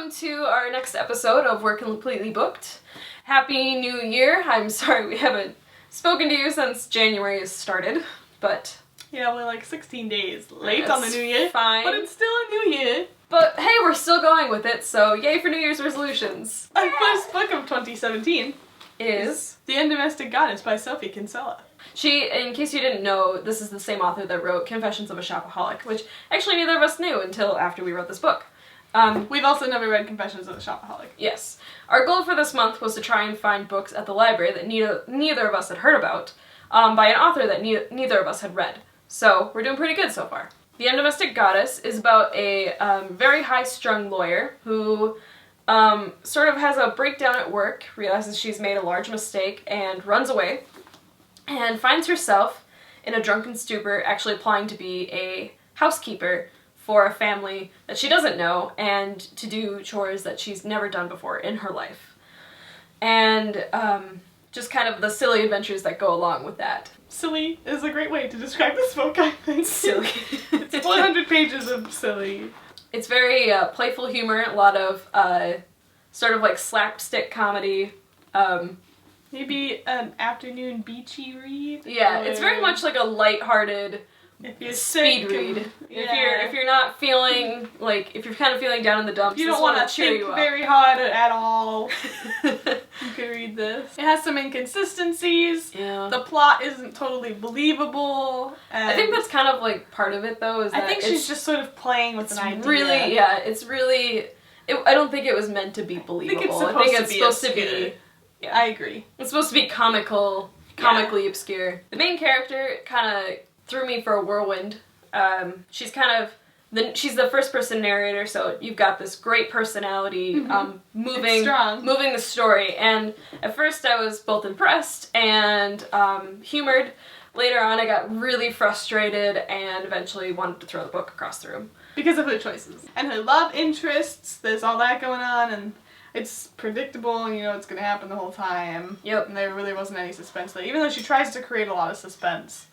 welcome to our next episode of We're Completely Booked. Happy New Year. I'm sorry we haven't spoken to you since January has started, but... Yeah, we're like 16 days late on the new year. Fine. But it's still a new year. But hey, we're still going with it, so yay for New Year's resolutions. Our first book of 2017 is... The Undomestic Goddess by Sophie Kinsella. She, in case you didn't know, this is the same author that wrote Confessions of a Shopaholic, which actually neither of us knew until after we wrote this book. We've also never read Confessions of a Shopaholic. Yes. Our goal for this month was to try and find books at the library that neither of us had heard about, by an author that neither of us had read. So, we're doing pretty good so far. The Undomestic Goddess is about a very high-strung lawyer who sort of has a breakdown at work, realizes she's made a large mistake, and runs away, and finds herself in a drunken stupor actually applying to be a housekeeper for a family that she doesn't know, and to do chores that she's never done before in her life. And just kind of the silly adventures that go along with that. Silly is a great way to describe this book, I think. Silly. It's 100 pages of silly. It's very playful humor, a lot of sort of like slapstick comedy. Maybe an afternoon beachy read? Yeah, it's very much like a lighthearted if you're speed sick read. Yeah. If you're not feeling like, if you're kind of feeling down in the dumps, you this don't one want will to cheer think you up. very hard at all. You can read this. It has some inconsistencies. Yeah. The plot isn't totally believable. I think that's kind of like part of it though, is that I think she's just sort of playing with an idea. Really, yeah, it's really, I don't think it was meant to be believable. I think it's supposed to be. Yeah. I agree. It's supposed to be comically obscure. The main character kind of threw me for a whirlwind. She's kind of, she's the first person narrator, so you've got this great personality moving the story, and at first I was both impressed and humored. Later on I got really frustrated and eventually wanted to throw the book across the room. Because of her choices. And her love interests, there's all that going on, and it's predictable and you know it's going to happen the whole time. Yep. And there really wasn't any suspense there, even though she tries to create a lot of suspense.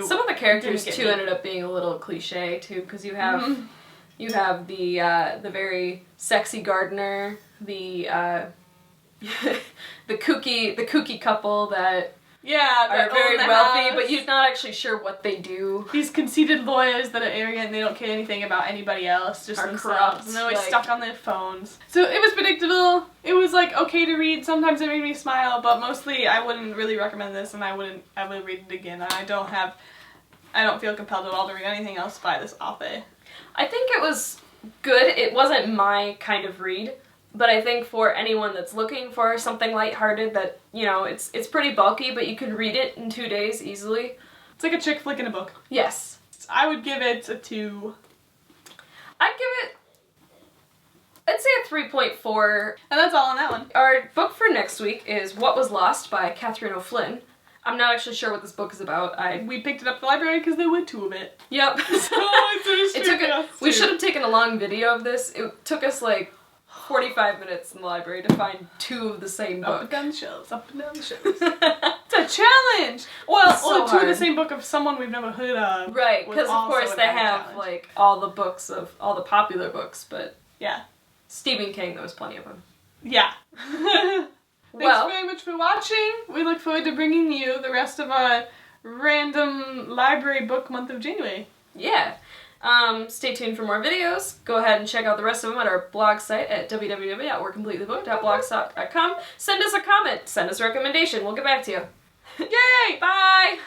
Some of the characters too ended up being a little cliche too, because you have you have the very sexy gardener, the the kooky couple that are very wealthy, but you're not actually sure what they do. These conceited lawyers that are arrogant and they don't care anything about anybody else, just are themselves. corrupt, And they're always stuck on their phones. So it was predictable. It was like okay to read. Sometimes it made me smile, but mostly I wouldn't really recommend this, and I would read it again. And I don't feel compelled at all to read anything else by this author. I think it was good. It wasn't my kind of read. But I think for anyone that's looking for something lighthearted that, you know, it's pretty bulky, but you could read it in 2 days easily. It's like a chick flick in a book. Yes. I would give it a 2. I'd say a 3.4. And that's all on that one. Our book for next week is What Was Lost by Catherine O'Flynn. I'm not actually sure what this book is about. We picked it up at the library because there were 2 of it. Yep. We should have taken a long video of this. It took us like 45 minutes in the library to find 2 of the same book. Up and down the shelves, up and down the shelves. It's a challenge! Well, 2 of the same book of someone we've never heard of. Right, because of course they have like all the books of all the popular books, but yeah. Stephen King, there was plenty of them. Yeah. Thanks very much for watching. We look forward to bringing you the rest of our random library book month of January. Yeah. Stay tuned for more videos. Go ahead and check out the rest of them at our blog site at www.we'recompletelybooked.blogspot.com. Send us a comment. Send us a recommendation. We'll get back to you. Yay! Bye!